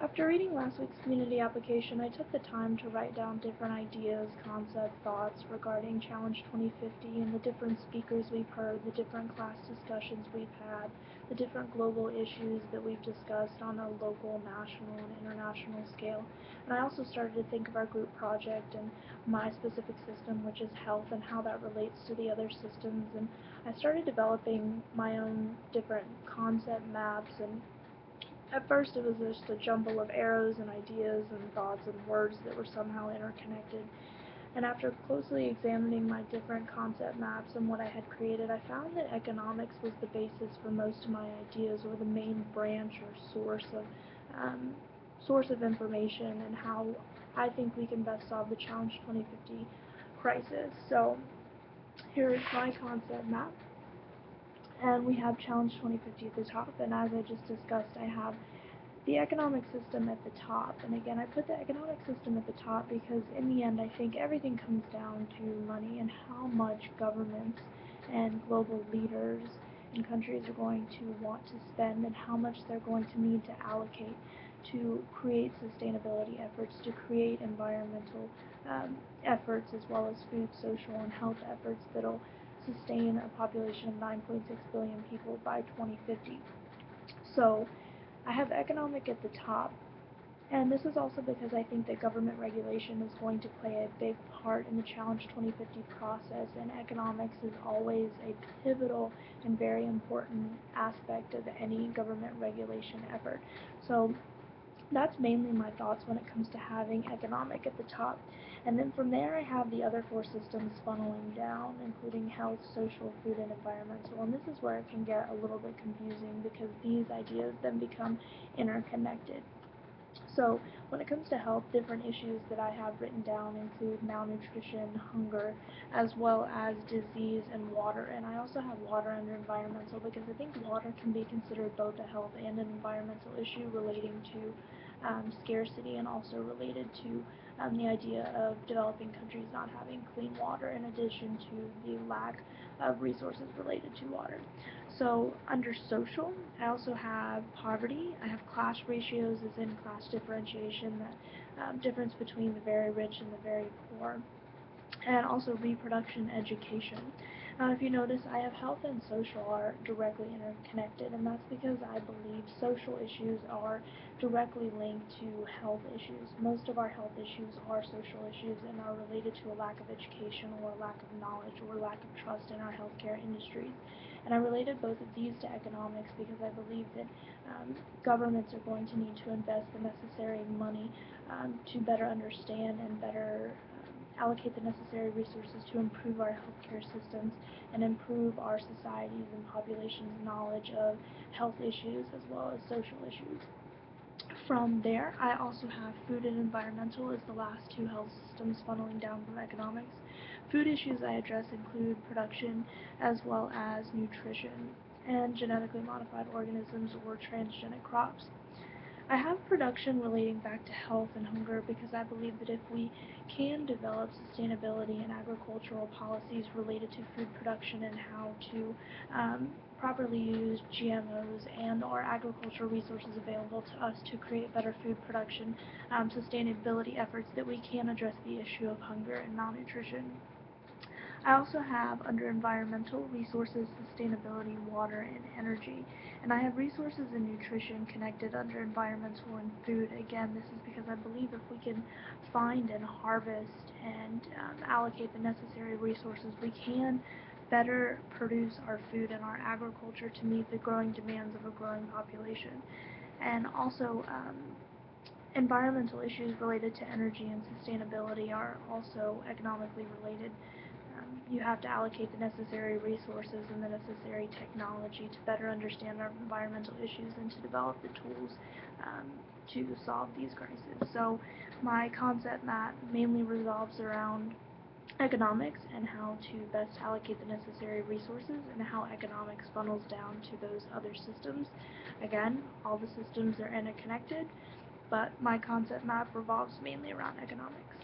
After reading last week's community application, I took the time to write down different ideas, concepts, thoughts regarding Challenge 2050 and the different speakers we've heard, the different class discussions we've had, the different global issues that we've discussed on a local, national, and international scale. And I also started to think of our group project and my specific system, which is health, and how that relates to the other systems. And I started developing my own different concept maps, and at first it was just a jumble of arrows and ideas and thoughts and words that were somehow interconnected. And after closely examining my different concept maps and what I had created, I found that economics was the basis for most of my ideas, or the main branch or source of information, and how I think we can best solve the Challenge 2050 crisis. So here is my concept map, and we have Challenge 2050 at the top, and as I just discussed, I have the economic system at the top. And again, I put the economic system at the top because in the end I think everything comes down to money and how much governments and global leaders in countries are going to want to spend, and how much they're going to need to allocate to create sustainability efforts, to create environmental efforts, as well as food, social, and health efforts that'll sustain a population of 9.6 billion people by 2050. So I have economic at the top, and this is also because I think that government regulation is going to play a big part in the Challenge 2050 process, and economics is always a pivotal and very important aspect of any government regulation effort. So that's mainly my thoughts when it comes to having economic at the top. And then from there I have the other four systems funneling down, including health, social, food, and environmental. And this is where it can get a little bit confusing because these ideas then become interconnected. So when it comes to health, different issues that I have written down include malnutrition, hunger, as well as disease and water. And I also have water under environmental because I think water can be considered both a health and an environmental issue relating to scarcity, and also related to the idea of developing countries not having clean water, in addition to the lack of resources related to water. So under social, I also have poverty. I have class ratios, as in class differentiation, that difference between the very rich and the very poor, and also reproduction education. Now, if you notice, I have health and social are directly interconnected, and that's because I believe social issues are directly linked to health issues. Most of our health issues are social issues and are related to a lack of education, or a lack of knowledge, or lack of trust in our healthcare industries. And I related both of these to economics because I believe that governments are going to need to invest the necessary money to better understand and better allocate the necessary resources to improve our healthcare systems and improve our societies and population's knowledge of health issues as well as social issues. From there, I also have food and environmental as the last two health systems funneling down from economics. Food issues I address include production as well as nutrition and genetically modified organisms or transgenic crops. I have production relating back to health and hunger because I believe that if we can develop sustainability and agricultural policies related to food production and how to properly use GMOs and our agricultural resources available to us to create better food production sustainability efforts, that we can address the issue of hunger and malnutrition. I also have under environmental resources, sustainability, water, and energy. And I have resources and nutrition connected under environmental and food. Again, this is because I believe if we can find and harvest and allocate the necessary resources, we can better produce our food and our agriculture to meet the growing demands of a growing population. And also, environmental issues related to energy and sustainability are also economically related. You have to allocate the necessary resources and the necessary technology to better understand our environmental issues and to develop the tools to solve these crises. So my concept map mainly revolves around economics and how to best allocate the necessary resources, and how economics funnels down to those other systems. Again, all the systems are interconnected, but my concept map revolves mainly around economics.